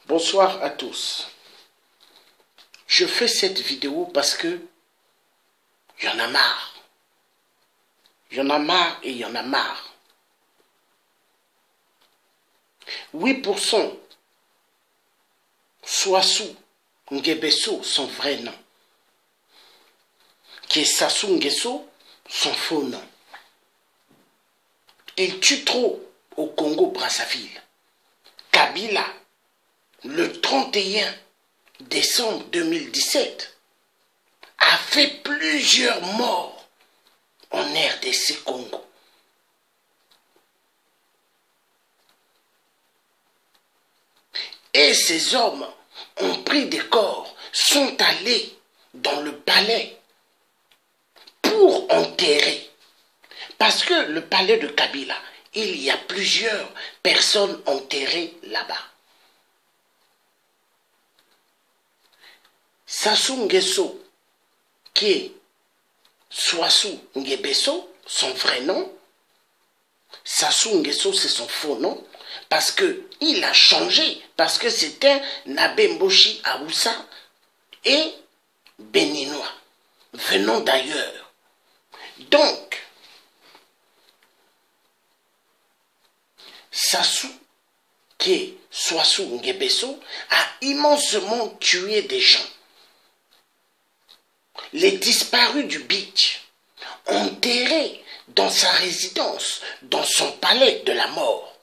Bonsoir à tous. Je fais cette vidéo parce que il y en a marre. Il y en a marre et il y en a marre. 8% Swasu Ngebeso, son vrai nom. Qui est Sassou Nguesso, son faux nom. Il tue trop au Congo-Brazzaville. Kabila, le 31 décembre 2017, a fait plusieurs morts en RDC Congo. Et ces hommes ont pris des corps, sont allés dans le palais pour enterrer. Parce que le palais de Kabila, il y a plusieurs personnes enterrées là-bas. Sassou Nguesso, qui est Swasu Ngebeso, son vrai nom. Sassou Nguesso, c'est son faux nom, parce qu'il a changé, parce que c'était Nabemboshi Aoussa et béninois, venant d'ailleurs. Donc, Sassou, qui est Swasu Ngebeso, a immensement tué des gens. Les disparus du beach, enterrés dans sa résidence, dans son palais de la mort.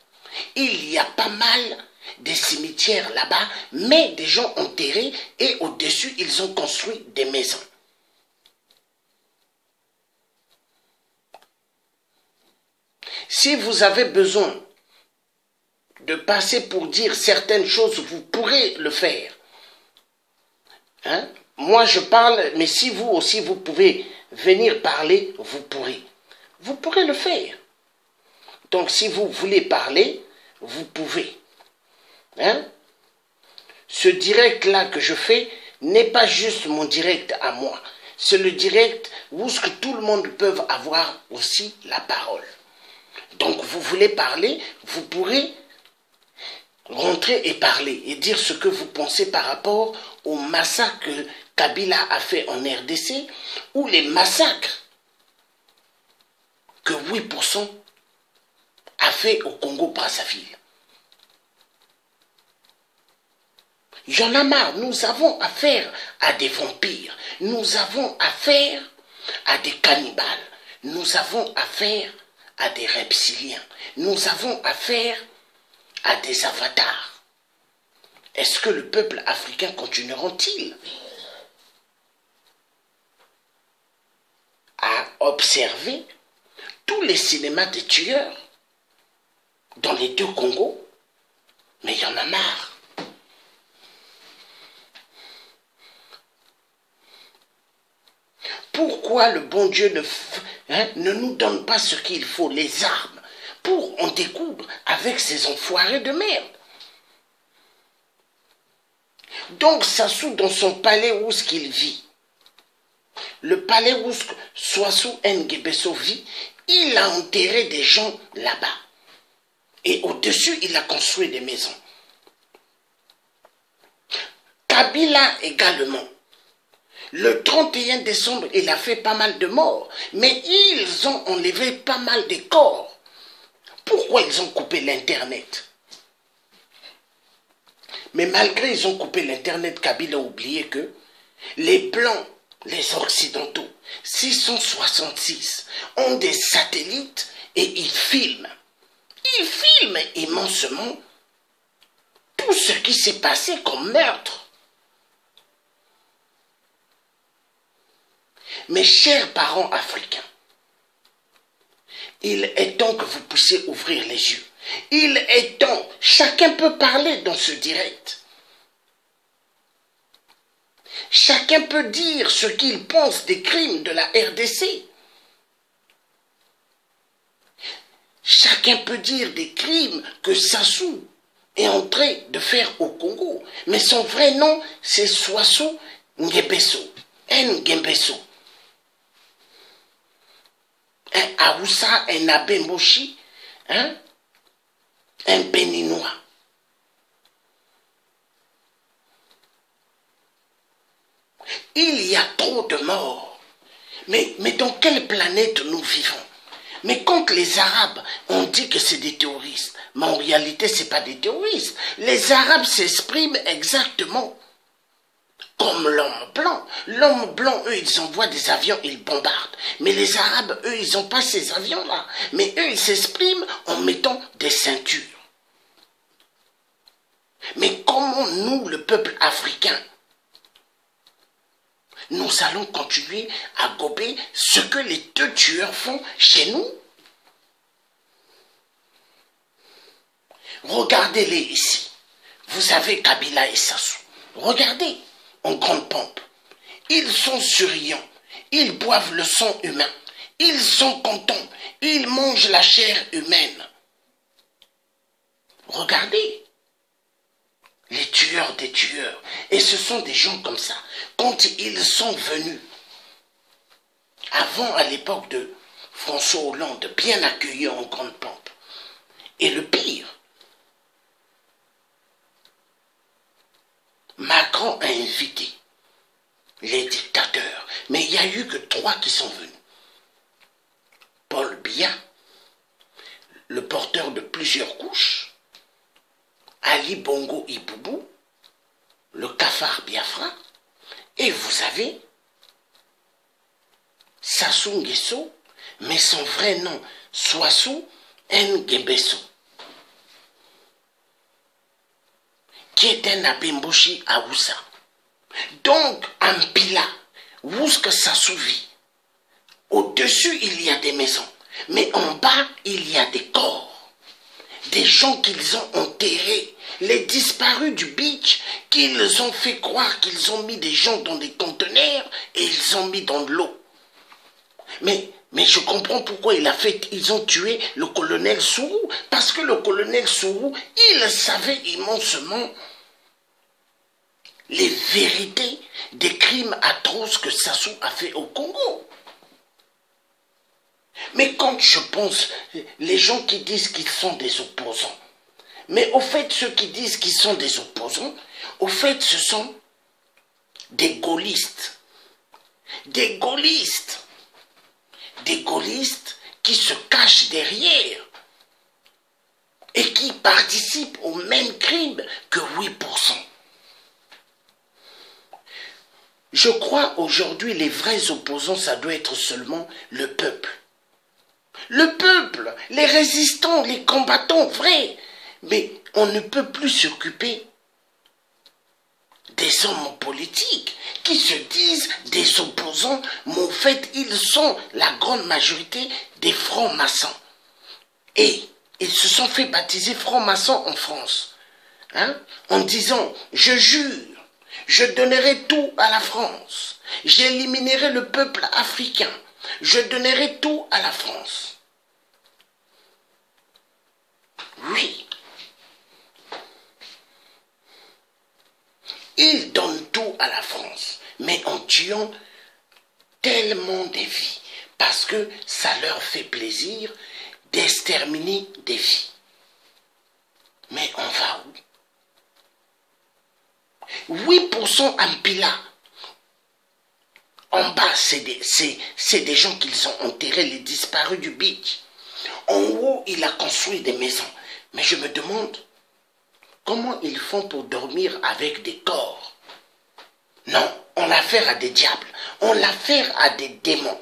Il y a pas mal de cimetières là-bas, mais des gens enterrés et au-dessus, ils ont construit des maisons. Si vous avez besoin de passer pour dire certaines choses, vous pourrez le faire. Hein? Moi, je parle, mais si vous aussi, vous pouvez venir parler, vous pourrez. Vous pourrez le faire. Donc, si vous voulez parler, vous pouvez. Hein? Ce direct-là que je fais n'est pas juste mon direct à moi. C'est le direct où ce que tout le monde peut avoir aussi la parole. Donc, vous voulez parler, vous pourrez rentrer et parler et dire ce que vous pensez par rapport au massacre que Kabila a fait en RDC ou les massacres que 8% a fait au Congo-Brazzaville. Il y en a marre, nous avons affaire à des vampires, nous avons affaire à des cannibales, nous avons affaire à des reptiliens, nous avons affaire à des avatars. Est-ce que le peuple africain continuera-t-il à observer tous les cinémas des tueurs dans les deux Congos? Mais il y en a marre. Pourquoi le bon Dieu ne nous donne pas ce qu'il faut, les armes, pour en découdre avec ces enfoirés de merde? Donc Sassou, dans son palais où ce qu'il vit, le palais où Swasu Nguebeso vit, il a enterré des gens là-bas. Et au-dessus, il a construit des maisons. Kabila également. Le 31 décembre, il a fait pas mal de morts. Mais ils ont enlevé pas mal de corps. Pourquoi ils ont coupé l'Internet? Mais malgré ils ont coupé l'Internet, Kabila a oublié que les Blancs, les Occidentaux, 666, ont des satellites et ils filment. Ils filment immensément tout ce qui s'est passé comme meurtre. Mes chers parents africains, il est temps que vous puissiez ouvrir les yeux. Il est temps, chacun peut parler dans ce direct. Chacun peut dire ce qu'il pense des crimes de la RDC. Chacun peut dire des crimes que Sassou est en train de faire au Congo. Mais son vrai nom, c'est Swasu Nguebeso. Nguebeso. Un Aoussa, un Abemboshi, un béninois. Il y a trop de morts. Mais dans quelle planète nous vivons? Mais quand les Arabes ont dit que c'est des terroristes, mais en réalité, ce n'est pas des terroristes. Les Arabes s'expriment exactement comme l'homme blanc. L'homme blanc, eux, ils envoient des avions, ils bombardent. Mais les Arabes, eux, ils n'ont pas ces avions-là. Mais eux, ils s'expriment en mettant des ceintures. Mais comment nous, le peuple africain, nous allons continuer à gober ce que les deux tueurs font chez nous? Regardez-les ici. Vous avez Kabila et Sassou. Regardez, en grande pompe. Ils sont souriants. Ils boivent le sang humain. Ils sont contents. Ils mangent la chair humaine. Regardez. Les tueurs des tueurs. Et ce sont des gens comme ça. Quand ils sont venus, avant, à l'époque de François Hollande, bien accueillis en grande pompe. Et le pire, Macron a invité les dictateurs, mais il n'y a eu que 3 qui sont venus. Paul Biya, le porteur de plusieurs couches, Ali Bongo Iboubou, le cafard Biafra, et vous avez Sassou Nguesso, mais son vrai nom, Swassou Nguesso, qui est un Abimboshi Aoussa. Donc, en Pila, où est-ce que Sassou vit? Au-dessus, il y a des maisons, mais en bas, il y a des corps. Des gens qu'ils ont enterrés, les disparus du beach, qu'ils ont fait croire qu'ils ont mis des gens dans des conteneurs et ils ont mis dans de l'eau. Mais je comprends pourquoi ils ont tué le colonel Sourou, parce que le colonel Sourou, il savait immensement les vérités des crimes atroces que Sassou a fait au Congo. Mais quand je pense, les gens qui disent qu'ils sont des opposants, mais au fait, ceux qui disent qu'ils sont des opposants, au fait, ce sont des gaullistes. Des gaullistes. Des gaullistes qui se cachent derrière et qui participent au même crime que 8%. Je crois aujourd'hui les vrais opposants, ça doit être seulement le peuple. Le peuple, les résistants, les combattants vrais. Mais on ne peut plus s'occuper des hommes politiques qui se disent des opposants, mais en fait, ils sont la grande majorité des francs-maçons. Et ils se sont fait baptiser francs-maçons en France, hein, en disant « Je jure, je donnerai tout à la France, j'éliminerai le peuple africain, je donnerai tout à la France. » Oui. Ils donnent tout à la France, mais en tuant tellement des vies, parce que ça leur fait plaisir d'exterminer des vies. Mais on va où? 8% en Pila. En bas, c'est des gens qu'ils ont enterrés, les disparus du beach. En haut, il a construit des maisons. Mais je me demande, comment ils font pour dormir avec des corps? Non, on a affaire à des diables, on a affaire à des démons.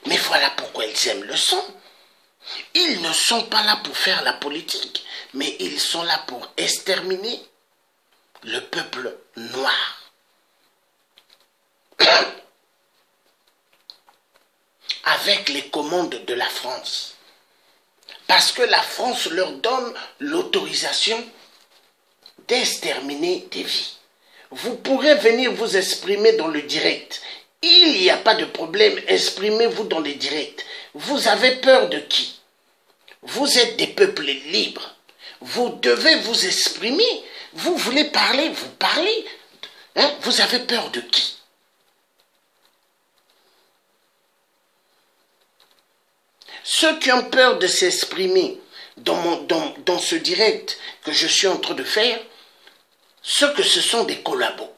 Mais voilà pourquoi ils aiment le sang. Ils ne sont pas là pour faire la politique, mais ils sont là pour exterminer le peuple noir. Avec les commandes de la France. Parce que la France leur donne l'autorisation d'exterminer des vies. Vous pourrez venir vous exprimer dans le direct. Il n'y a pas de problème, exprimez-vous dans le direct. Vous avez peur de qui? Vous êtes des peuples libres. Vous devez vous exprimer. Vous voulez parler, vous parlez. Hein? Vous avez peur de qui? Ceux qui ont peur de s'exprimer dans ce direct que je suis en train de faire, ce sont des collabos.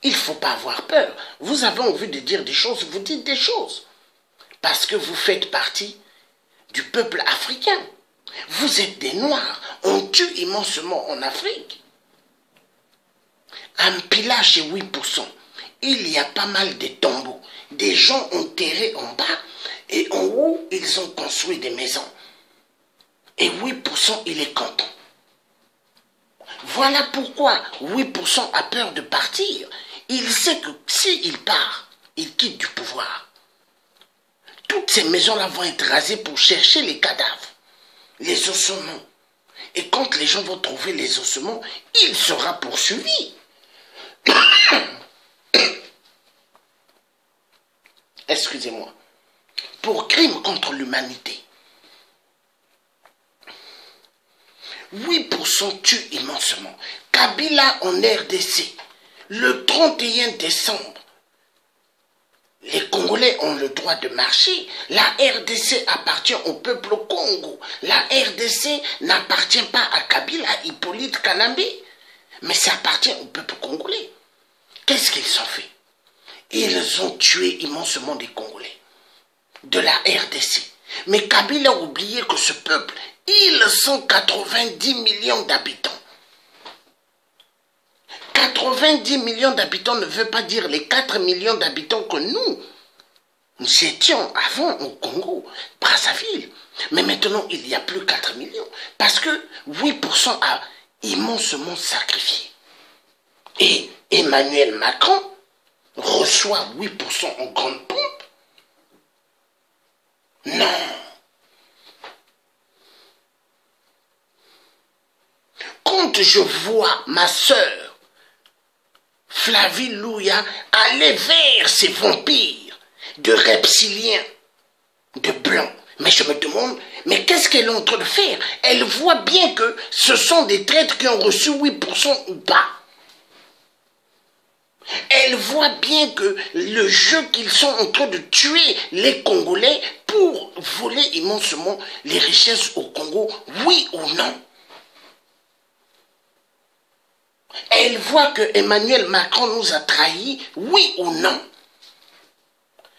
Il ne faut pas avoir peur. Vous avez envie de dire des choses, vous dites des choses. Parce que vous faites partie du peuple africain. Vous êtes des Noirs. On tue immensement en Afrique. À Mpila, chez 8%, il y a pas mal de tombeaux. Des gens enterrés en bas et en haut, ils ont construit des maisons. Et 8%, il est content. Voilà pourquoi 8% a peur de partir. Il sait que s'il part, il quitte du pouvoir. Toutes ces maisons-là vont être rasées pour chercher les cadavres, les ossements. Et quand les gens vont trouver les ossements, il sera poursuivi. Excusez-moi. Pour crime contre l'humanité. 8% tuent immensement. Kabila en RDC, le 31 décembre, les Congolais ont le droit de marcher. La RDC appartient au peuple Congo. La RDC n'appartient pas à Kabila, Hippolyte Kanambe, mais ça appartient au peuple congolais. Qu'est-ce qu'ils ont fait? Ils ont tué immensement des Congolais de la RDC. Mais Kabila a oublié que ce peuple, ils sont 90 millions d'habitants. 90 millions d'habitants ne veut pas dire les 4 millions d'habitants que nous étions avant au Congo, Brazzaville. Mais maintenant, il n'y a plus 4 millions. Parce que 8% a immensement sacrifié. Et Emmanuel Macron reçoit 8% en grande pompe. Non. Quand je vois ma sœur Flavie Louya aller vers ces vampires de reptiliens, de blancs, mais je me demande, mais qu'est-ce qu'elle est en train de faire? Elle voit bien que ce sont des traîtres qui ont reçu 8% ou pas. Elle voit bien que le jeu qu'ils sont en train de tuer les Congolais pour voler immensement les richesses au Congo, oui ou non? Elle voit que Emmanuel Macron nous a trahis, oui ou non?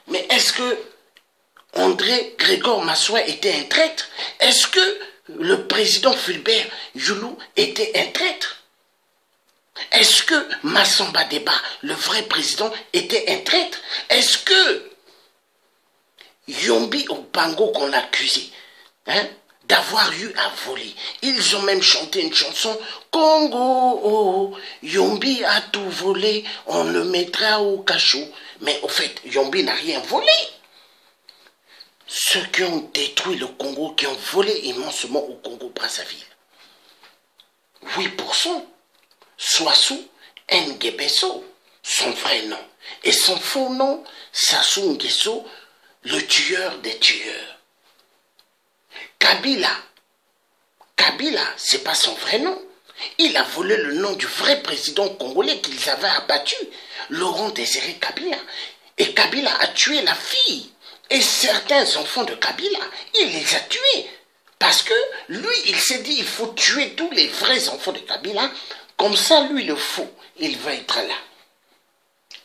Mais est-ce que André Grégoire Massoua était un traître? Est-ce que le président Fulbert Joulou était un traître? Est-ce que Massamba Deba, le vrai président, était un traître? Est-ce que Yombi Opango qu'on l'accusait d'avoir eu à voler? Ils ont même chanté une chanson « Congo, oh, Yombi a tout volé, on le mettra au cachot ». Mais au fait, Yombi n'a rien volé. Ceux qui ont détruit le Congo, qui ont volé immensement au Congo-Brazzaville. 8%. Swassou Nguesso, son vrai nom. Et son faux nom, Sassou Nguesso, le tueur des tueurs. Kabila, c'est pas son vrai nom. Il a volé le nom du vrai président congolais qu'ils avaient abattu, Laurent Désiré Kabila. Et Kabila a tué la fille. Et certains enfants de Kabila, il les a tués. Parce que lui, il s'est dit, il faut tuer tous les vrais enfants de Kabila. Comme ça, lui, le faux, il va être là.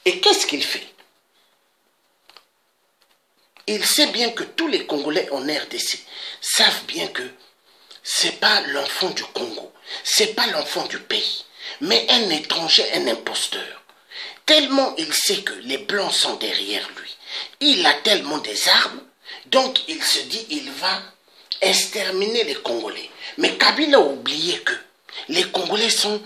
Et qu'est-ce qu'il fait? Il sait bien que tous les Congolais en RDC savent bien que c'est pas l'enfant du Congo, c'est pas l'enfant du pays, mais un étranger, un imposteur. Tellement il sait que les Blancs sont derrière lui. Il a tellement des armes, donc il se dit il va exterminer les Congolais. Mais Kabila a oublié que les Congolais sont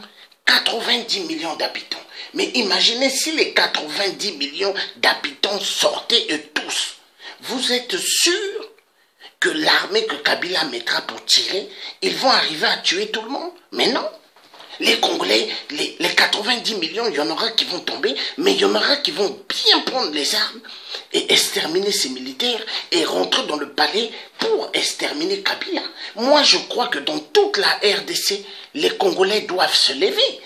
90 millions d'habitants. Mais imaginez si les 90 millions d'habitants sortaient et tous. Vous êtes sûr que l'armée que Kabila mettra pour tirer, ils vont arriver à tuer tout le monde? Mais non. Les Congolais, les 90 millions, il y en aura qui vont tomber, mais il y en aura qui vont bien prendre les armes et exterminer ces militaires et rentrer dans le palais pour exterminer Kabila. Moi, je crois que dans toute la RDC, les Congolais doivent se lever.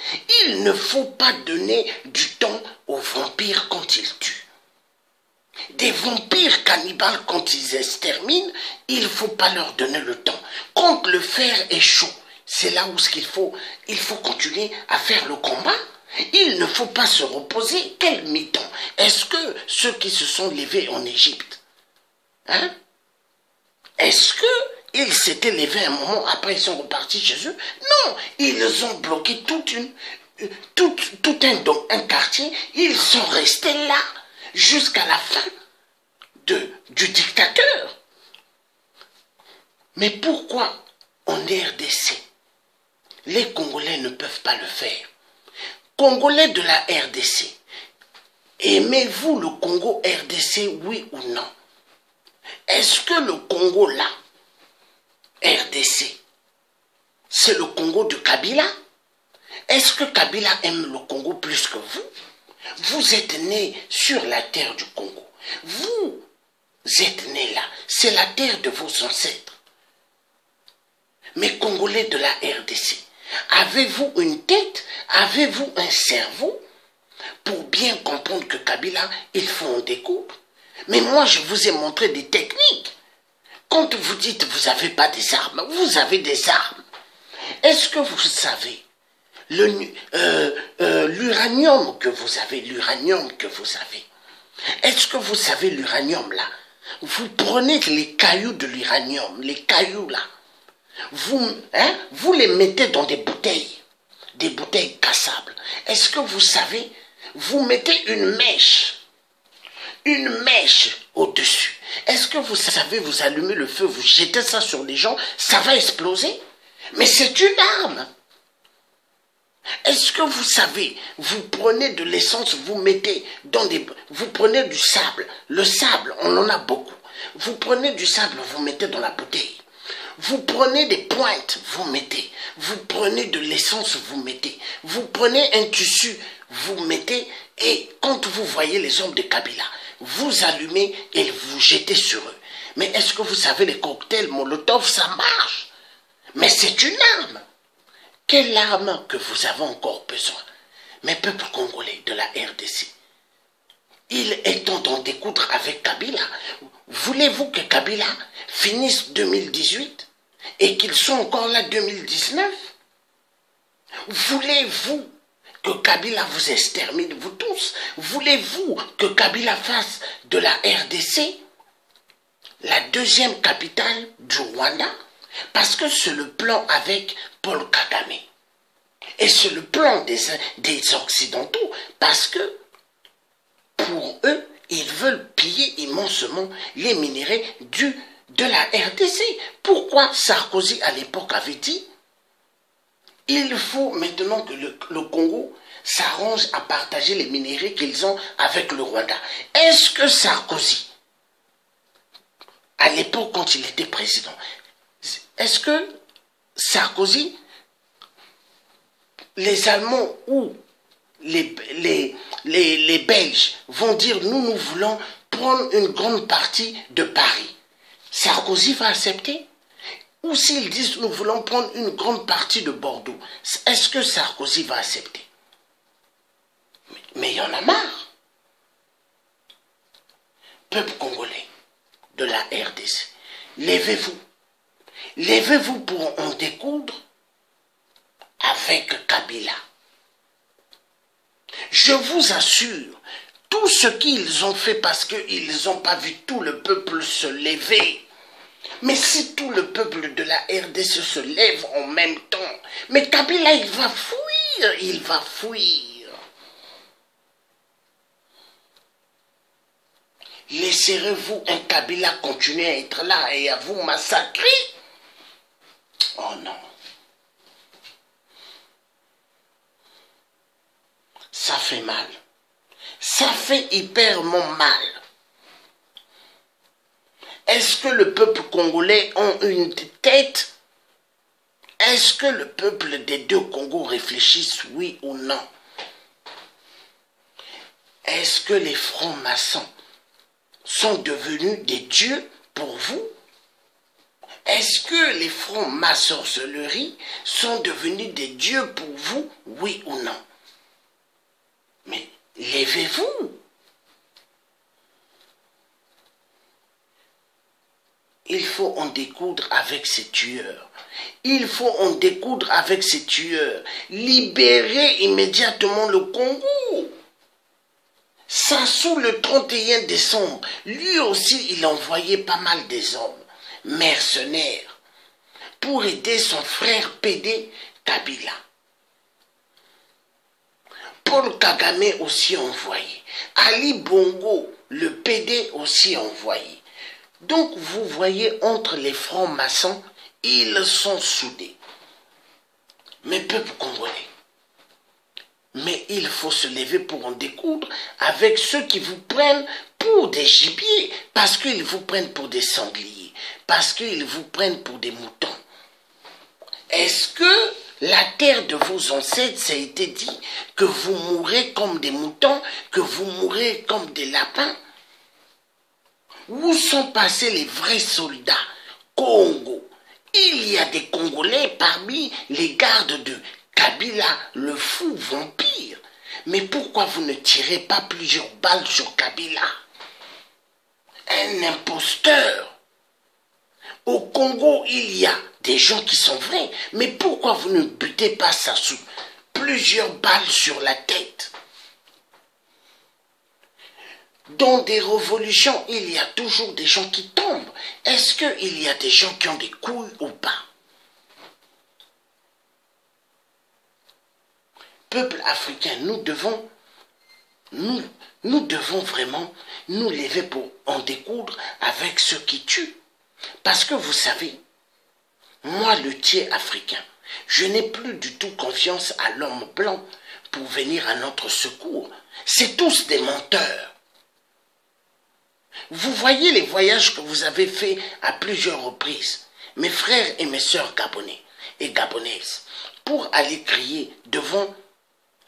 Il ne faut pas donner du temps aux vampires quand ils tuent. Des vampires cannibales, quand ils exterminent, il ne faut pas leur donner le temps. Quand le fer est chaud, c'est là où il faut continuer à faire le combat. Il ne faut pas se reposer. Quel mi-temps? Est-ce que ceux qui se sont levés en Égypte, hein? Est-ce qu'ils s'étaient levés un moment, après ils sont repartis chez eux? Non, ils ont bloqué un quartier. Ils sont restés là jusqu'à la fin du dictateur. Mais pourquoi en RDC, les Congolais ne peuvent pas le faire? Congolais de la RDC, aimez-vous le Congo RDC, oui ou non? Est-ce que le Congo là, RDC, c'est le Congo de Kabila? Est-ce que Kabila aime le Congo plus que vous? Vous êtes né sur la terre du Congo. Vous êtes né là. C'est la terre de vos ancêtres. Mais Congolais de la RDC, avez-vous une tête? Avez-vous un cerveau pour bien comprendre que Kabila, il faut en découdre? Mais moi, je vous ai montré des techniques. Quand vous dites vous n'avez pas des armes, vous avez des armes. Est-ce que vous savez l'uranium que vous avez, est-ce que vous savez l'uranium là? Vous prenez les cailloux de l'uranium, les cailloux là, vous les mettez dans des bouteilles cassables. Est-ce que vous savez, vous mettez une mèche au-dessus. Est-ce que vous savez, vous allumez le feu, vous jetez ça sur les gens, ça va exploser? Mais c'est une arme. Est-ce que vous savez, vous prenez de l'essence, vous prenez du sable. Le sable, on en a beaucoup. Vous prenez du sable, vous mettez dans la bouteille. Vous prenez des pointes, vous mettez. Vous prenez de l'essence, vous mettez. Vous prenez un tissu, vous mettez. Et quand vous voyez les hommes de Kabila, vous allumez et vous jetez sur eux. Mais est-ce que vous savez, les cocktails Molotov, ça marche? Mais c'est une arme. Quelle arme que vous avez encore besoin? Mes peuples congolais de la RDC, il est temps d'en découdre avec Kabila. Voulez-vous que Kabila finisse 2018 et qu'ils soient encore là 2019? Voulez-vous que Kabila vous extermine, vous tous? Voulez-vous que Kabila fasse de la RDC la deuxième capitale du Rwanda? Parce que c'est le plan avec Paul Kagame. Et c'est le plan des Occidentaux. Parce que, pour eux, ils veulent piller immensement les minéraux de la RDC. Pourquoi Sarkozy, à l'époque, avait dit il faut maintenant que le Congo s'arrange à partager les minéraux qu'ils ont avec le Rwanda? Est-ce que Sarkozy, à l'époque, quand il était président, est-ce que Sarkozy, les Allemands ou les Belges vont dire nous voulons prendre une grande partie de Paris? Sarkozy va accepter? Ou s'ils disent nous voulons prendre une grande partie de Bordeaux, est-ce que Sarkozy va accepter? Mais il y en a marre. Peuple congolais de la RDC, levez-vous. Levez-vous pour en découdre avec Kabila. Je vous assure, tout ce qu'ils ont fait parce qu'ils n'ont pas vu tout le peuple se lever. Mais si tout le peuple de la RDC se lève en même temps, mais Kabila, il va fuir. Laisserez-vous un Kabila continuer à être là et à vous massacrer? Oh non. Ça fait mal. Ça fait hyperment mal. Est-ce que le peuple congolais a une tête? Est-ce que le peuple des deux Congos réfléchissent, oui ou non? Est-ce que les francs-maçons sont devenus des dieux pour vous? Est-ce que les francs-maçonneries sont devenus des dieux pour vous, oui ou non? Mais levez-vous. il faut en découdre avec ces tueurs. Il faut en découdre avec ces tueurs. Libérer immédiatement le Congo. Sassou, le 31 décembre, lui aussi, il envoyait pas mal des hommes, mercenaires, pour aider son frère PD Kabila. Paul Kagame aussi envoyé. Ali Bongo, le PD aussi envoyé. Donc vous voyez, entre les francs-maçons, ils sont soudés. Mais peuple congolais, mais il faut se lever pour en découdre avec ceux qui vous prennent pour des gibiers, parce qu'ils vous prennent pour des sangliers, parce qu'ils vous prennent pour des moutons. Est-ce que la terre de vos ancêtres, ça a été dit que vous mourrez comme des moutons, que vous mourrez comme des lapins? Où sont passés les vrais soldats Congo? Il y a des Congolais parmi les gardes de Kabila, le fou vampire. Mais pourquoi vous ne tirez pas plusieurs balles sur Kabila? Un imposteur. Au Congo, il y a des gens qui sont vrais. Mais pourquoi vous ne butez pas Sassou? Plusieurs balles sur la tête. Dans des révolutions, il y a toujours des gens qui tombent. Est-ce qu'il y a des gens qui ont des couilles ou pas? Peuple africain, nous devons vraiment nous lever pour en découdre avec ceux qui tuent. Parce que vous savez, moi le tiers africain, je n'ai plus du tout confiance à l'homme blanc pour venir à notre secours. C'est tous des menteurs. Vous voyez les voyages que vous avez faits à plusieurs reprises, mes frères et mes sœurs gabonais et gabonaises, pour aller crier devant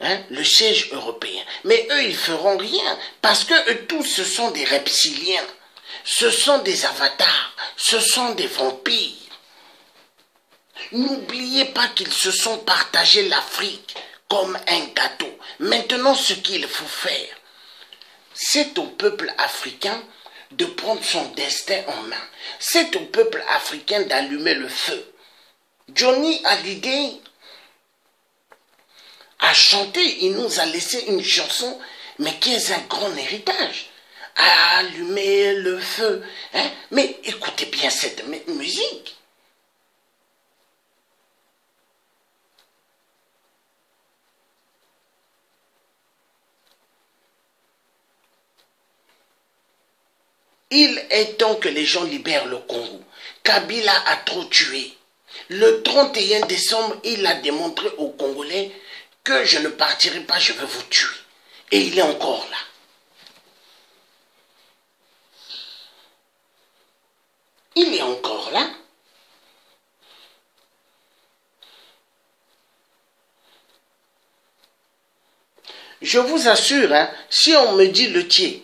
le siège européen. Mais eux, ils feront rien, parce que eux tous, ce sont des reptiliens, ce sont des avatars, ce sont des vampires. N'oubliez pas qu'ils se sont partagés l'Afrique comme un gâteau. Maintenant, ce qu'il faut faire, c'est au peuple africain de prendre son destin en main. C'est au peuple africain d'allumer le feu. Johnny Hallyday a chanté, il nous a laissé une chanson, mais qui est un grand héritage. Allumer le feu. Mais écoutez bien cette musique. Il est temps que les gens libèrent le Congo. Kabila a trop tué. Le 31 décembre, il a démontré aux Congolais que je ne partirai pas, je vais vous tuer. Et il est encore là. Il est encore là. Je vous assure, si on me dit le tiers,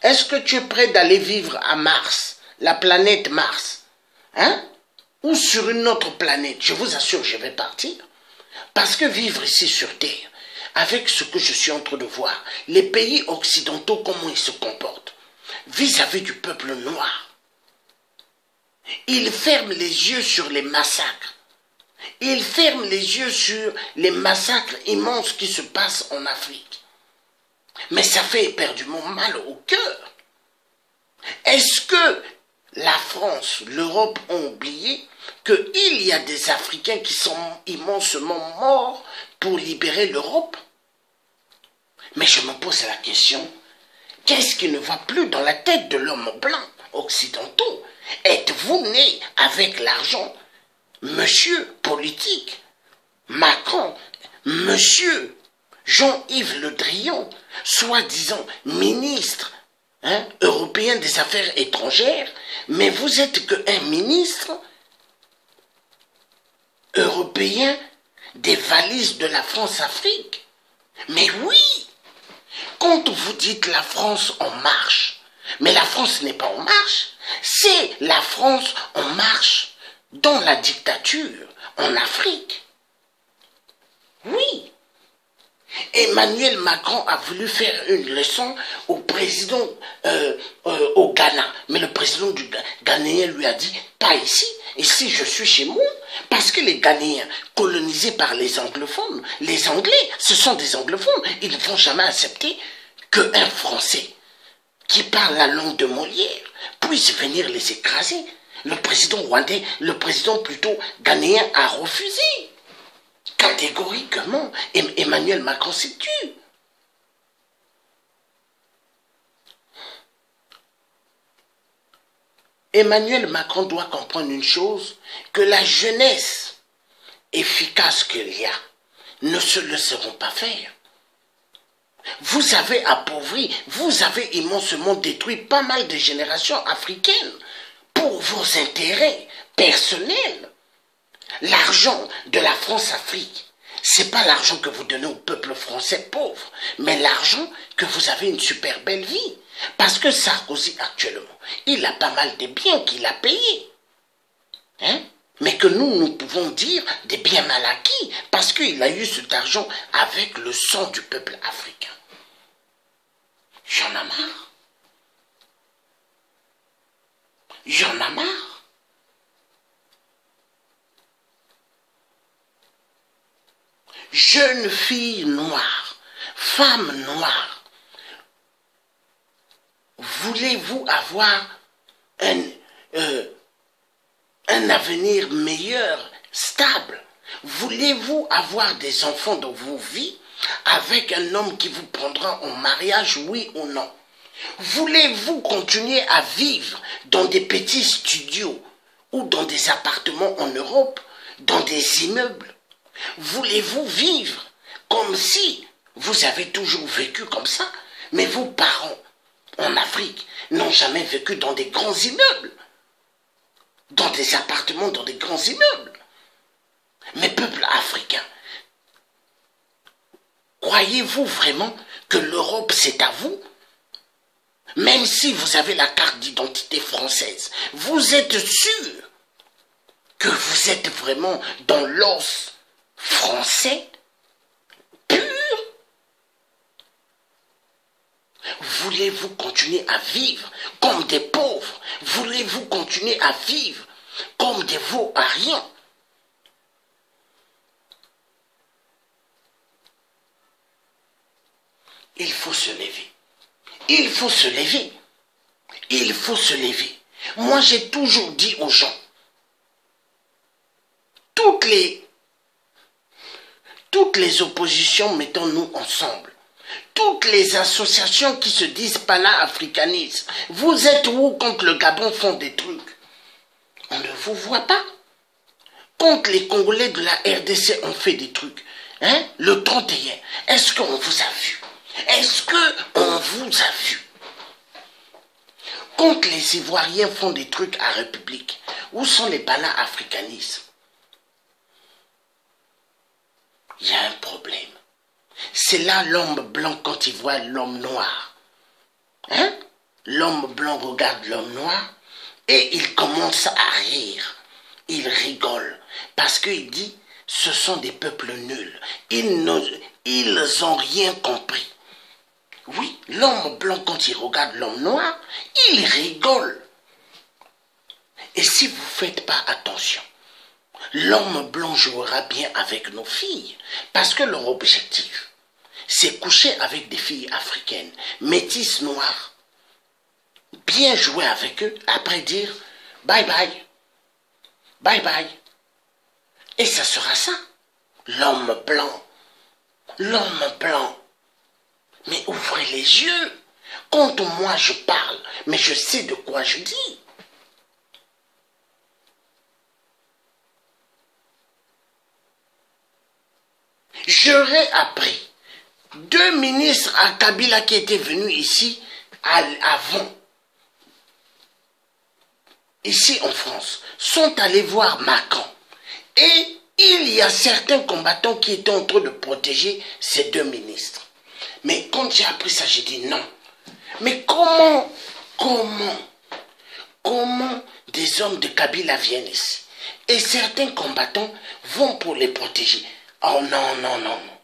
est-ce que tu es prêt d'aller vivre à Mars, la planète Mars, ou sur une autre planète? Je vous assure, je vais partir. Parce que vivre ici sur Terre, avec ce que je suis en train de voir, les pays occidentaux, comment ils se comportent vis-à-vis du peuple noir. Ils ferment les yeux sur les massacres. Ils ferment les yeux sur les massacres immenses qui se passent en Afrique. Mais ça fait éperdument mal au cœur. Est-ce que la France, l'Europe ont oublié qu'il y a des Africains qui sont immensement morts pour libérer l'Europe? Mais je me pose la question, qu'est-ce qui ne va plus dans la tête de l'homme blanc occidentaux? Êtes-vous né avec l'argent? Monsieur politique, Macron, monsieur Jean-Yves Le Drian, soi-disant ministre européen des Affaires étrangères, mais vous êtes qu'un ministre européen des valises de la France-Afrique. Mais oui, quand vous dites la France en marche, mais la France n'est pas en marche, c'est la France en marche dans la dictature en Afrique. Oui. Emmanuel Macron a voulu faire une leçon au président au Ghana. Mais le président du Ghanéen lui a dit, pas ici. Ici, je suis chez moi. Parce que les Ghanéens, colonisés par les anglophones, les Anglais, ce sont des anglophones. Ils ne vont jamais accepter qu'un Français qui parle la langue de Molière puisse venir les écraser. Le président rwandais, le président plutôt ghanéen a refusé. Catégoriquement, Emmanuel Macron s'est tué. Emmanuel Macron doit comprendre une chose, que la jeunesse efficace qu'il y a ne se laisseront pas faire. Vous avez appauvri, vous avez immensément détruit pas mal de générations africaines pour vos intérêts personnels. L'argent de la France-Afrique, c'est pas l'argent que vous donnez au peuple français pauvre, mais l'argent que vous avez une super belle vie. Parce que Sarkozy, actuellement, il a pas mal de biens qu'il a payés. Hein? Mais que nous pouvons dire des biens mal acquis, parce qu'il a eu cet argent avec le sang du peuple africain. J'en ai marre. J'en ai marre. Jeune fille noire, femme noire, voulez-vous avoir un avenir meilleur, stable? Voulez-vous avoir des enfants dans vos vies avec un homme qui vous prendra en mariage, oui ou non? Voulez-vous continuer à vivre dans des petits studios ou dans des appartements en Europe, dans des immeubles? Voulez-vous vivre comme si vous avez toujours vécu comme ça, mais vos parents en Afrique n'ont jamais vécu dans des grands immeubles, dans des appartements, dans des grands immeubles? Mais peuple africain, croyez-vous vraiment que l'Europe c'est à vous? Même si vous avez la carte d'identité française, vous êtes sûr que vous êtes vraiment dans l'os français pur? Voulez-vous continuer à vivre comme des pauvres? Voulez-vous continuer à vivre comme des veaux à rien? Il faut se lever. Il faut se lever. Il faut se lever. Moi, j'ai toujours dit aux gens, toutes les oppositions, mettons-nous ensemble. Toutes les associations qui se disent pana-africanistes, vous êtes où quand le Gabon font des trucs? On ne vous voit pas. Quand les Congolais de la RDC ont fait des trucs, hein, le 31, est-ce qu'on vous a vu? Est-ce qu'on vous a vu? Quand les Ivoiriens font des trucs à République, où sont les pana-africanistes? Il y a un problème. C'est là l'homme blanc quand il voit l'homme noir. Hein? L'homme blanc regarde l'homme noir et il commence à rire. Il rigole parce qu'il dit, ce sont des peuples nuls. Ils n'ont rien compris. Oui, l'homme blanc quand il regarde l'homme noir, il rigole. Et si vous ne faites pas attention, l'homme blanc jouera bien avec nos filles, parce que leur objectif, c'est coucher avec des filles africaines, métisses noires, bien jouer avec eux, après dire bye bye, bye bye. Et ça sera ça, l'homme blanc, l'homme blanc. Mais ouvrez les yeux, quand moi je parle, mais je sais de quoi je dis. J'aurais appris 2 ministres à Kabila qui étaient venus ici avant, ici en France, sont allés voir Macron. Et il y a certains combattants qui étaient en train de protéger ces 2 ministres. Mais quand j'ai appris ça, j'ai dit non. Mais comment des hommes de Kabila viennent ici? Et certains combattants vont pour les protéger. Oh non, non, non, non.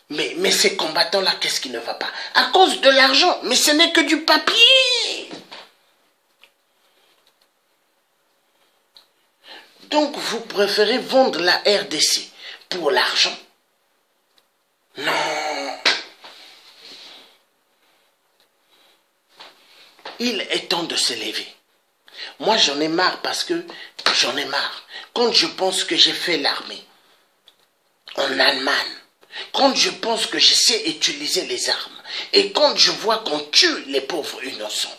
Mais ces combattants-là, qu'est-ce qui ne va pas? À cause de l'argent, mais ce n'est que du papier. Donc vous préférez vendre la RDC pour l'argent? Non. Il est temps de se lever. Moi, j'en ai marre parce que j'en ai marre. Quand je pense que j'ai fait l'armée en Allemagne, quand je pense que je sais utiliser les armes, et quand je vois qu'on tue les pauvres innocents,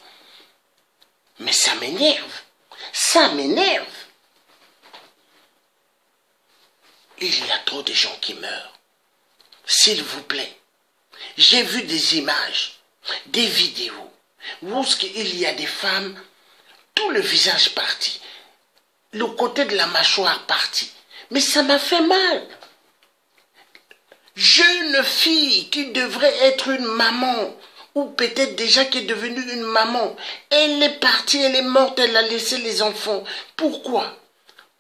mais ça m'énerve. Ça m'énerve. Il y a trop de gens qui meurent. S'il vous plaît, j'ai vu des images, des vidéos, où il y a des femmes, tout le visage parti, le côté de la mâchoire parti. Mais ça m'a fait mal. Jeune fille qui devrait être une maman, ou peut-être déjà qui est devenue une maman, elle est partie, elle est morte, elle a laissé les enfants. Pourquoi?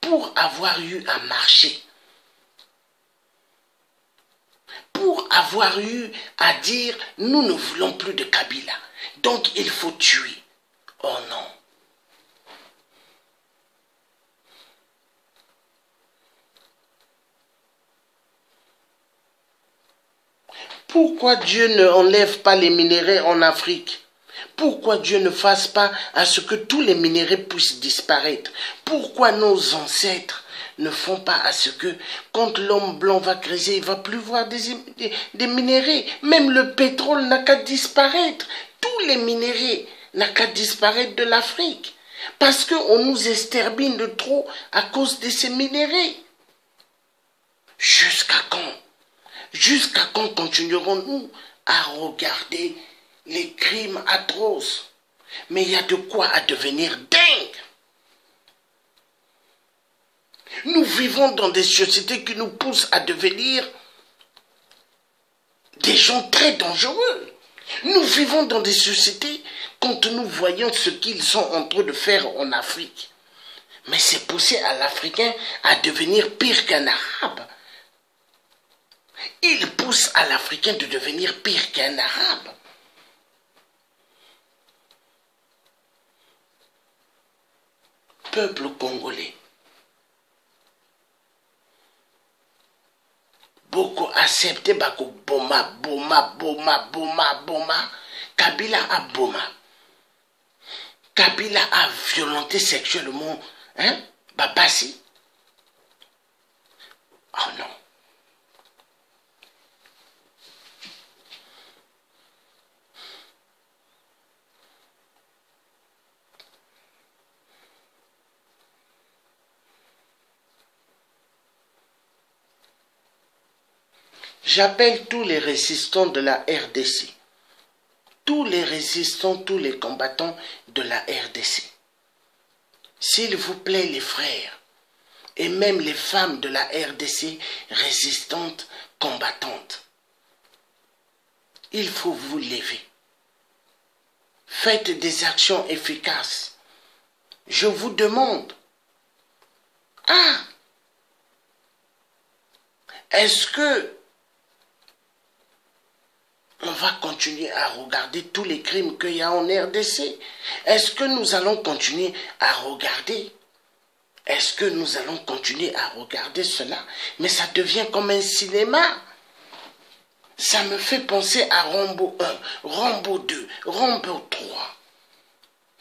Pour avoir eu à marcher. Pour avoir eu à dire, nous ne voulons plus de Kabila, donc il faut tuer. Oh non. Pourquoi Dieu ne enlève pas les minéraux en Afrique? Pourquoi Dieu ne fasse pas à ce que tous les minéraux puissent disparaître? Pourquoi nos ancêtres ne font pas à ce que, quand l'homme blanc va creuser, il ne va plus voir des minéraux? Même le pétrole n'a qu'à disparaître. Tous les minéraux n'ont qu'à disparaître de l'Afrique. Parce qu'on nous extermine de trop à cause de ces minéraux. Jusqu'à quand? Jusqu'à quand continuerons-nous à regarder les crimes atroces? Mais il y a de quoi à devenir dingue. Nous vivons dans des sociétés qui nous poussent à devenir des gens très dangereux. Nous vivons dans des sociétés quand nous voyons ce qu'ils sont en train de faire en Afrique. Mais c'est pousser à l'Africain à devenir pire qu'un Arabe. Il pousse à l'Africain de devenir pire qu'un Arabe. Peuple congolais. Beaucoup accepté bako boma. Kabila a boma. Kabila a violenté sexuellement, Babassi. Oh non. J'appelle tous les résistants de la RDC, tous les résistants, tous les combattants de la RDC. S'il vous plaît les frères, et même les femmes de la RDC résistantes, combattantes, il faut vous lever. Faites des actions efficaces. Je vous demande, est-ce que on va continuer à regarder tous les crimes qu'il y a en RDC? Est-ce que nous allons continuer à regarder? Est-ce que nous allons continuer à regarder cela? Mais ça devient comme un cinéma. Ça me fait penser à Rambo 1, Rambo 2, Rambo 3.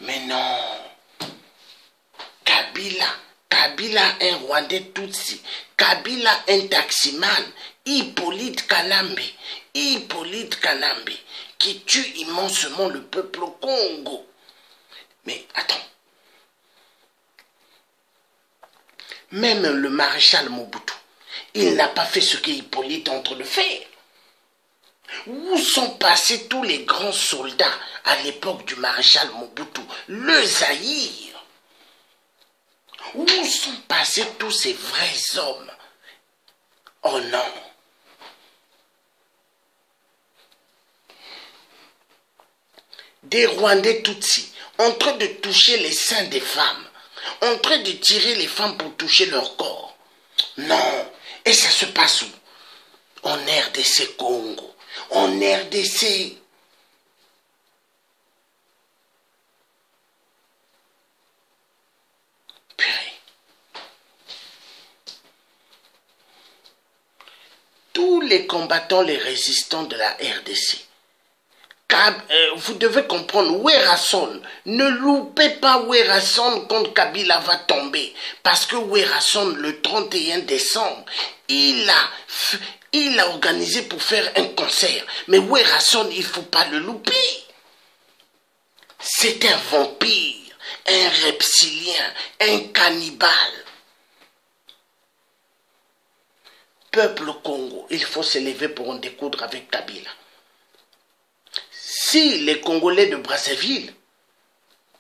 Mais non. Kabila un Rwandais Tutsi. Kabila un taximan. Hippolyte Kanambe, qui tue immensement le peuple au Congo. Mais attends. Même le maréchal Mobutu, il n'a pas fait ce qu'Hippolyte est en train de faire. Où sont passés tous les grands soldats à l'époque du maréchal Mobutu, le Zaïre? Où sont passés tous ces vrais hommes? Oh non. Des Rwandais Tutsis, en train de toucher les seins des femmes, en train de tirer les femmes pour toucher leur corps. Non. Et ça se passe où? en RDC Congo, en RDC. Tous les combattants, les résistants de la RDC, vous devez comprendre, Werason, ne loupez pas Werason quand Kabila va tomber. Parce que Werason, le 31 décembre, il a organisé pour faire un concert. Mais Werason, il ne faut pas le louper. C'est un vampire, un reptilien, un cannibale. Peuple Congo, il faut se lever pour en découdre avec Kabila. Si les Congolais de Brazzaville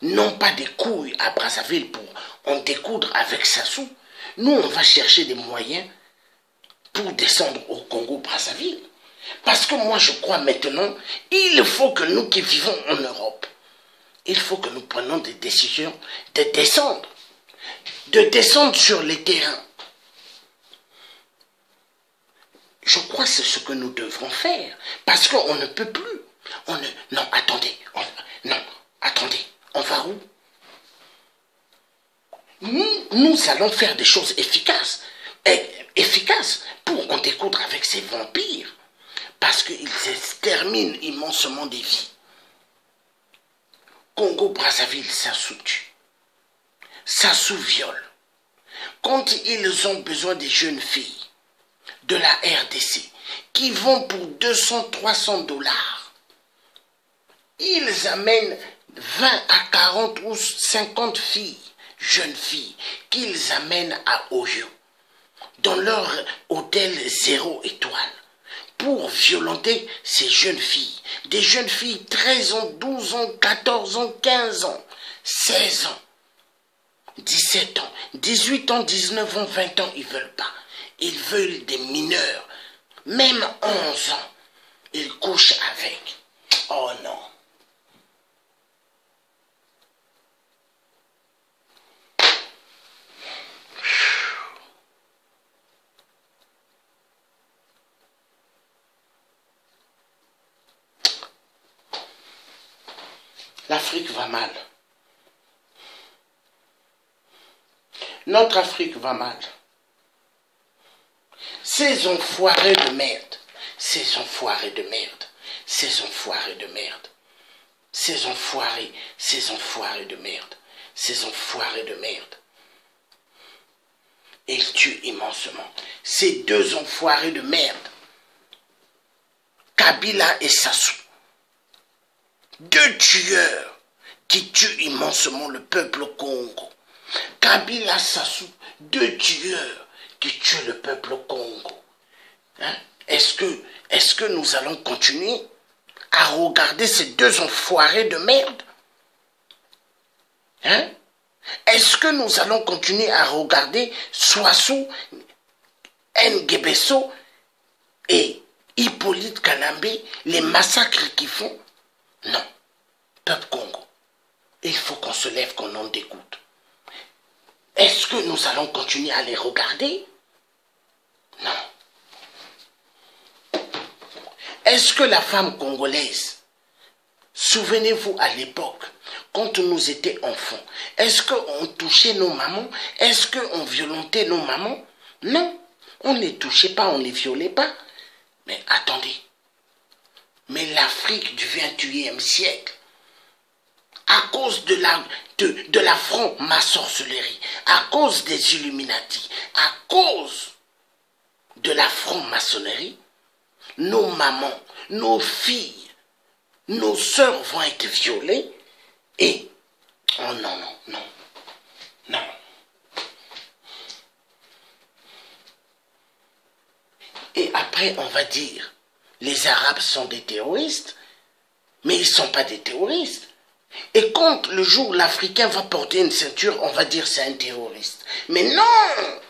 n'ont pas des couilles à Brazzaville pour en découdre avec Sassou, nous on va chercher des moyens pour descendre au Congo-Brazzaville. Parce que moi je crois maintenant, il faut que nous qui vivons en Europe, il faut que nous prenions des décisions de descendre sur les terrains. Je crois que c'est ce que nous devrons faire. Parce qu'on ne peut plus. Non, attendez. On va où? Nous allons faire des choses efficaces. Pour en découdre avec ces vampires. Parce qu'ils exterminent immensement des vies. Congo-Brazzaville, Sassou tue. Sassou viole. Quand ils ont besoin des jeunes filles de la RDC qui vont pour 200-300 $, ils amènent 20 à 40 ou 50 filles, jeunes filles, qu'ils amènent à Oyo, dans leur hôtel 0 étoile, pour violenter ces jeunes filles. Des jeunes filles 13 ans, 12 ans, 14 ans, 15 ans, 16 ans, 17 ans, 18 ans, 19 ans, 20 ans, ils ne veulent pas. Ils veulent des mineurs, même 11 ans, ils couchent avec. Oh non. L'Afrique va mal. Notre Afrique va mal. Ces enfoirés de merde, ces enfoirés de merde, ces enfoirés de merde, ces enfoirés de merde, ces enfoirés de merde. Ils tuent immensement. Ces deux enfoirés de merde, Kabila et Sassou, deux tueurs qui tuent immensement le peuple Congo. Kabila, Sassou, deux tueurs qui tuent le peuple Congo. Hein? Est-ce que nous allons continuer à regarder ces deux enfoirés de merde? Hein? Est-ce que nous allons continuer à regarder Swassou, Nguebesso et Hippolyte Kanambe, les massacres qu'ils font? Non. Peuple Congo, il faut qu'on se lève, qu'on en dégoûte. Est-ce que nous allons continuer à les regarder? Non. Est-ce que la femme congolaise, souvenez-vous à l'époque, quand nous étions enfants, est-ce qu'on touchait nos mamans? Est-ce qu'on violentait nos mamans? Non. On ne les touchait pas, on ne les violait pas. Mais attendez. Mais l'Afrique du XXIe siècle, à cause de la franc-maçonnerie, à cause des Illuminati, à cause de la franc-maçonnerie, nos mamans, nos filles, nos sœurs vont être violées et... Oh non, non, non, non. Et après, on va dire, les Arabes sont des terroristes, mais ils ne sont pas des terroristes. Et quand le jour où l'Africain va porter une ceinture, on va dire c'est un terroriste. Mais non!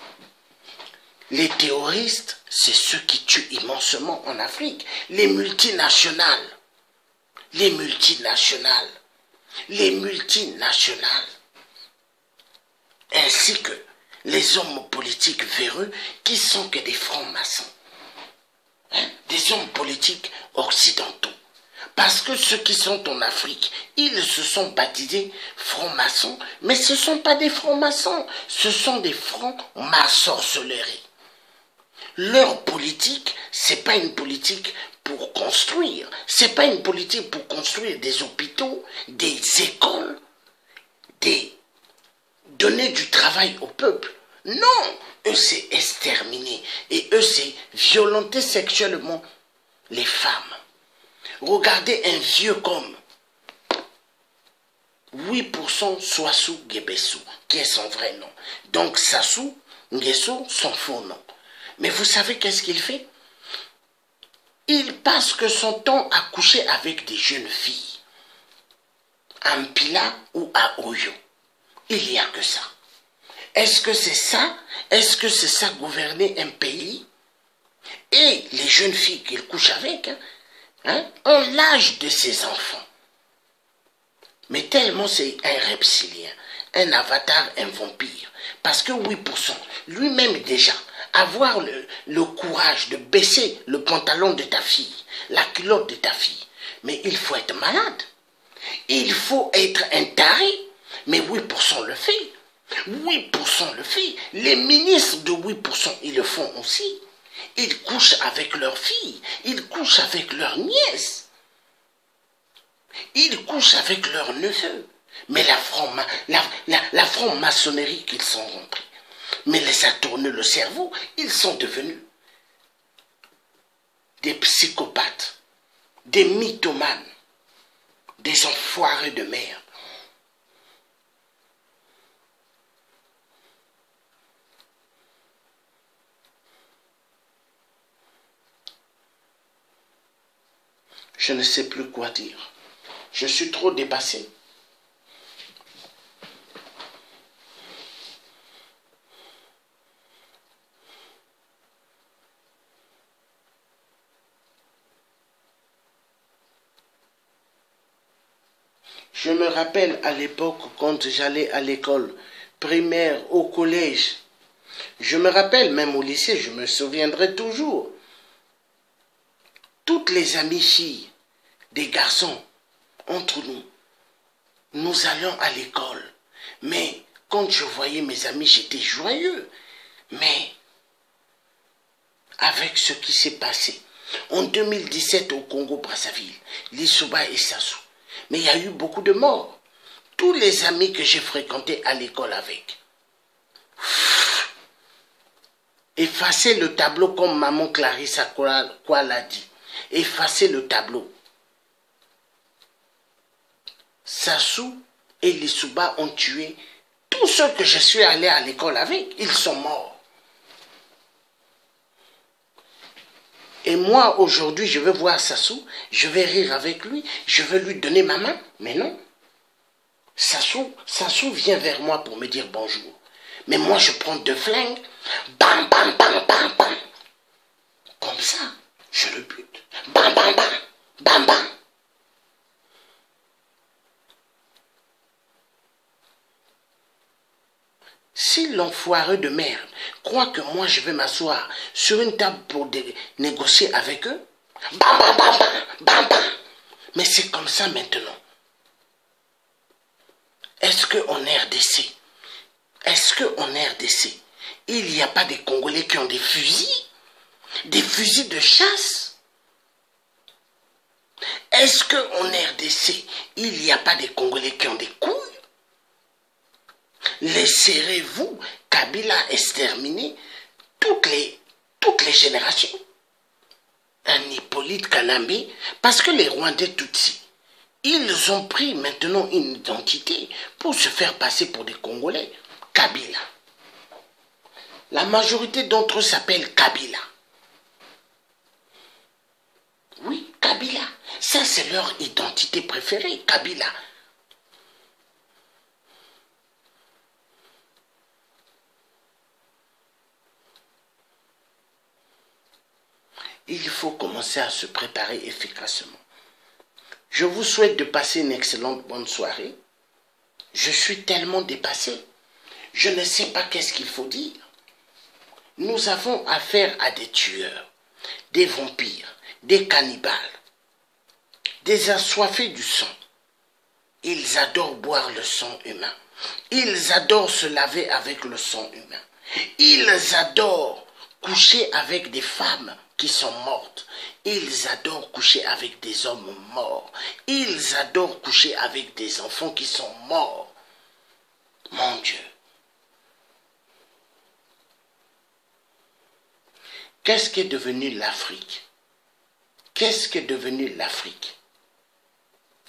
Les terroristes, c'est ceux qui tuent immensement en Afrique. Les multinationales. Les multinationales. Les multinationales. Ainsi que les hommes politiques véreux qui sont que des francs-maçons. des hommes politiques occidentaux. Parce que ceux qui sont en Afrique, ils se sont baptisés francs-maçons, mais ce ne sont pas des francs-maçons, ce sont des francs-maçorcelleries. Leur politique, c'est pas une politique pour construire, c'est pas une politique pour construire des hôpitaux, des écoles, donner du travail au peuple. Non, eux c'est exterminer et eux c'est violenter sexuellement les femmes. Regardez un vieux comme 8% Sassou Nguesso, qui est son vrai nom. Donc Sassou Nguesso, son faux nom. Mais vous savez qu'est-ce qu'il fait? Il passe que son temps à coucher avec des jeunes filles. À Mpila ou à Oyo. Il n'y a que ça. Est-ce que c'est ça? Est-ce que c'est ça gouverner un pays? Et les jeunes filles qu'il couche avec ont l'âge de ses enfants. Mais tellement c'est un reptilien, un avatar, un vampire. Parce que 8%, lui-même déjà, avoir le courage de baisser le pantalon de ta fille, la culotte de ta fille, mais il faut être malade. Il faut être un taré, mais 8% le fait. 8% le fait. Les ministres de 8%, ils le font aussi. Ils couchent avec leurs filles, ils couchent avec leurs nièces, ils couchent avec leurs neveux. Mais la franc-maçonnerie qu'ils sont rentrés, mais les a tourné le cerveau, ils sont devenus des psychopathes, des mythomanes, des enfoirés de merde. Je ne sais plus quoi dire. Je suis trop dépassé. Je me rappelle à l'époque quand j'allais à l'école primaire, au collège. Je me rappelle même au lycée, je me souviendrai toujours. Toutes les amies filles, des garçons, entre nous, nous allions à l'école. Mais quand je voyais mes amis, j'étais joyeux. Mais avec ce qui s'est passé en 2017 au Congo-Brazzaville, Lissouba et Sassou, mais il y a eu beaucoup de morts. Tous les amis que j'ai fréquentés à l'école avec. Effacez le tableau comme maman Clarissa quoi l'a dit. Effacez le tableau. Sassou et Lissouba ont tué tous ceux que je suis allé à l'école avec. Ils sont morts. Et moi, aujourd'hui, je vais voir Sassou, je vais rire avec lui, je vais lui donner ma main. Mais non. Sassou vient vers moi pour me dire bonjour. Mais moi, je prends deux flingues. Bam, bam, bam, bam, bam. Comme ça, je le bute. Bam, bam, bam. Bam, bam. Si l'enfoiré de merde croit que moi je vais m'asseoir sur une table pour négocier avec eux, bam, bam, bam, bam, bam, bam. Mais c'est comme ça maintenant. Est-ce qu'en RDC, il n'y a pas des Congolais qui ont des fusils de chasse? Est-ce qu'en RDC, il n'y a pas des Congolais qui ont des couilles? Laisserez-vous Kabila exterminer toutes les générations? Un Hippolyte Kanambe, parce que les Rwandais Tutsis, ils ont pris maintenant une identité pour se faire passer pour des Congolais. Kabila. La majorité d'entre eux s'appellent Kabila. Oui, Kabila. Ça, c'est leur identité préférée, Kabila. Il faut commencer à se préparer efficacement. Je vous souhaite de passer une excellente bonne soirée. Je suis tellement dépassé. Je ne sais pas qu'est-ce qu'il faut dire. Nous avons affaire à des tueurs, des vampires, des cannibales, des assoiffés du sang. Ils adorent boire le sang humain. Ils adorent se laver avec le sang humain. Ils adorent coucher avec des femmes qui sont mortes. Ils adorent coucher avec des hommes morts. Ils adorent coucher avec des enfants qui sont morts. Mon Dieu. Qu'est-ce qu'est devenu l'Afrique? Qu'est-ce qu'est devenu l'Afrique?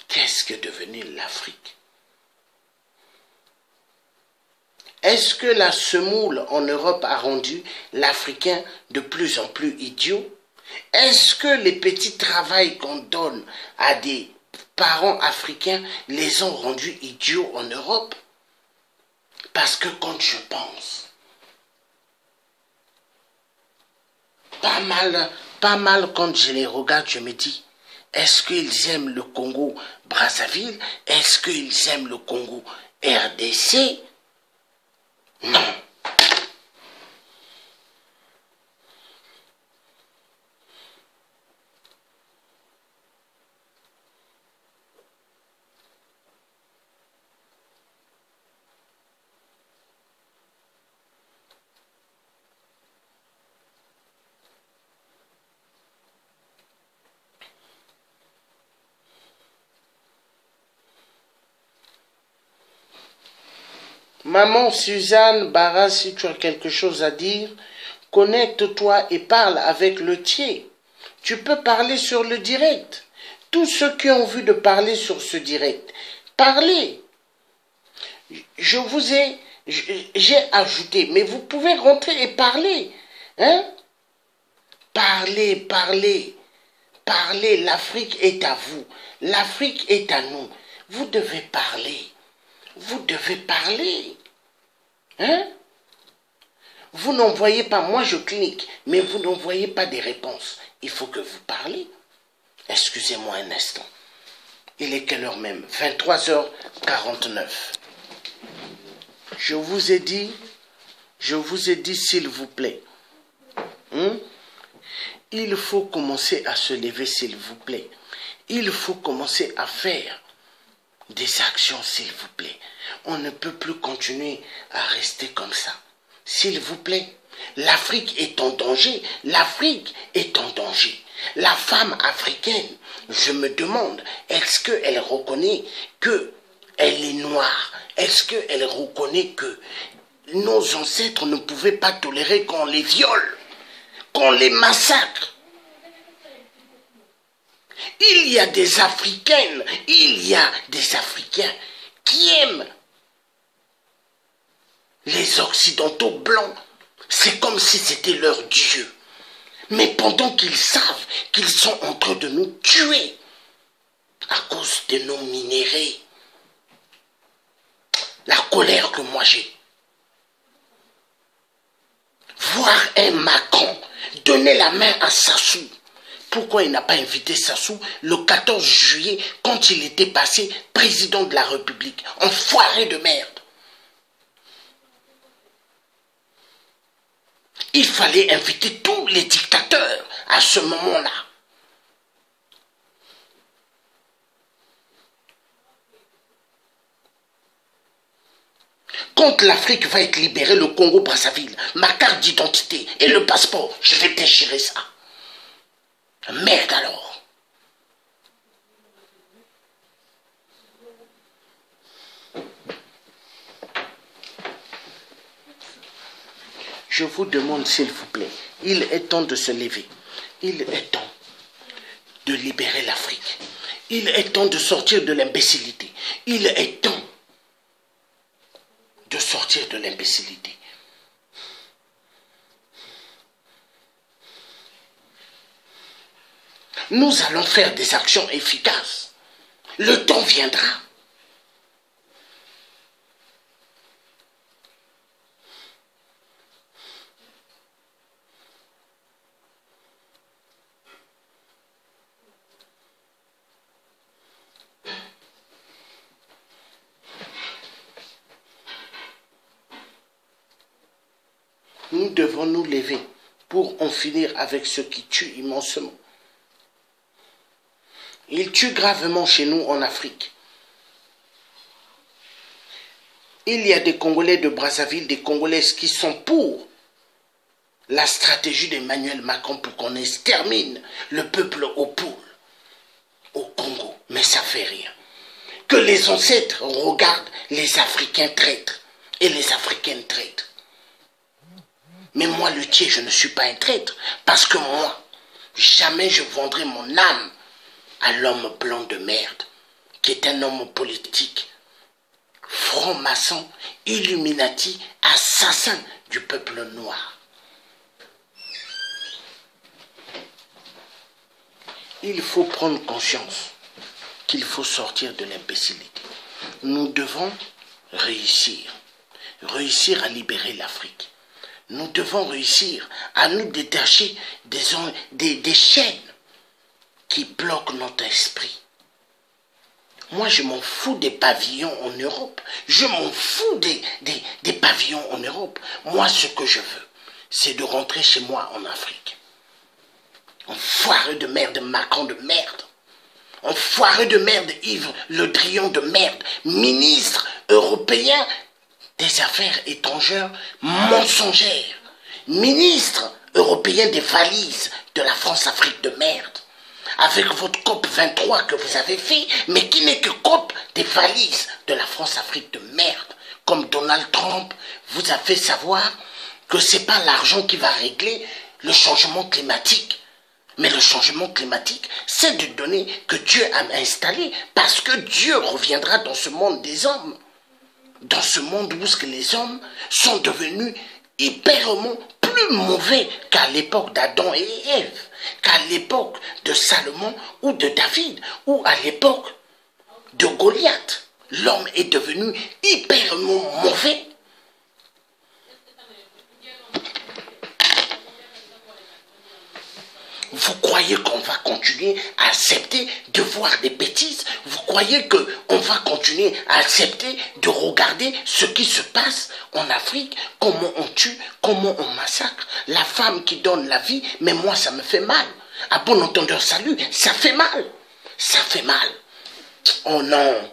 Qu'est-ce qu'est devenu l'Afrique? Est-ce que la semoule en Europe a rendu l'Africain de plus en plus idiot? Est-ce que les petits travails qu'on donne à des parents africains les ont rendus idiots en Europe? Parce que quand je pense, pas mal quand je les regarde, je me dis, est-ce qu'ils aiment le Congo Brazzaville? Est-ce qu'ils aiment le Congo RDC? Non. Maman Suzanne Barra, si tu as quelque chose à dire, connecte-toi et parle avec le tiers. Tu peux parler sur le direct. Tous ceux qui ont envie de parler sur ce direct, parlez. J'ai ajouté, mais vous pouvez rentrer et parler. Hein? Parlez. Parlez, l'Afrique est à vous. L'Afrique est à nous. Vous devez parler. Vous devez parler. Hein? Vous n'envoyez pas, moi je clique, mais vous n'envoyez pas des réponses. Il faut que vous parlez. Excusez-moi un instant. Il est quelle heure même? 23h49. Je vous ai dit s'il vous plaît. Il faut commencer à se lever, s'il vous plaît. Il faut commencer à faire des actions, s'il vous plaît. On ne peut plus continuer à rester comme ça. S'il vous plaît, l'Afrique est en danger. L'Afrique est en danger. La femme africaine, je me demande, est-ce qu'elle reconnaît qu'elle est noire? Est-ce qu'elle reconnaît que nos ancêtres ne pouvaient pas tolérer qu'on les viole, qu'on les massacre? Il y a des Africaines, il y a des Africains qui aiment les Occidentaux blancs. C'est comme si c'était leur Dieu. Mais pendant qu'ils savent qu'ils sont en train de nous tuer à cause de nos minéraux, la colère que moi j'ai. Voir un Macron donner la main à Sassou. Pourquoi il n'a pas invité Sassou le 14 juillet quand il était passé président de la République? Enfoiré de merde. Il fallait inviter tous les dictateurs à ce moment-là. Quand l'Afrique va être libérée, le Congo Brazzaville, ma carte d'identité et le passeport, je vais déchirer ça. Merde alors. Je vous demande s'il vous plaît, il est temps de se lever. Il est temps de libérer l'Afrique. Il est temps de sortir de l'imbécilité. Il est temps de sortir de l'imbécilité. Nous allons faire des actions efficaces. Le temps viendra. Nous devons nous lever pour en finir avec ce qui tue immensement. Ils tuent gravement chez nous en Afrique. Il y a des Congolais de Brazzaville, des Congolaises qui sont pour la stratégie d'Emmanuel Macron pour qu'on extermine le peuple au poule, au Congo. Mais ça fait rien. Que les ancêtres regardent les Africains traîtres et les Africaines traîtres. Mais moi, Luthier, je ne suis pas un traître. Parce que moi, jamais je vendrai mon âme à l'homme blanc de merde, qui est un homme politique, franc-maçon, Illuminati, assassin du peuple noir. Il faut prendre conscience qu'il faut sortir de l'imbécilité. Nous devons réussir à libérer l'Afrique. Nous devons réussir à nous détacher des chaînes qui bloquent notre esprit. Moi, je m'en fous des pavillons en Europe. Je m'en fous des pavillons en Europe. Moi, ce que je veux, c'est de rentrer chez moi en Afrique. Enfoiré de merde, Macron de merde. Enfoiré de merde, Yves Le Drian de merde. Ministre européen des Affaires étrangères mensongères. Ministre européen des valises de la France-Afrique de merde. Avec votre COP 23 que vous avez fait, mais qui n'est que COP des valises de la France-Afrique de merde. Comme Donald Trump vous a fait savoir que ce n'est pas l'argent qui va régler le changement climatique. Mais le changement climatique, c'est de donner que Dieu a installé, parce que Dieu reviendra dans ce monde des hommes. Dans ce monde où les hommes sont devenus hyperement plus mauvais qu'à l'époque d'Adam et Ève, qu'à l'époque de Salomon ou de David, ou à l'époque de Goliath. L'homme est devenu hyperement mauvais. Vous croyez qu'on va continuer à accepter de voir des bêtises? Vous croyez qu'on va continuer à accepter de regarder ce qui se passe en Afrique? Comment on tue, comment on massacre? La femme qui donne la vie, mais moi ça me fait mal. À bon entendeur, salut, ça fait mal. Ça fait mal. Oh non,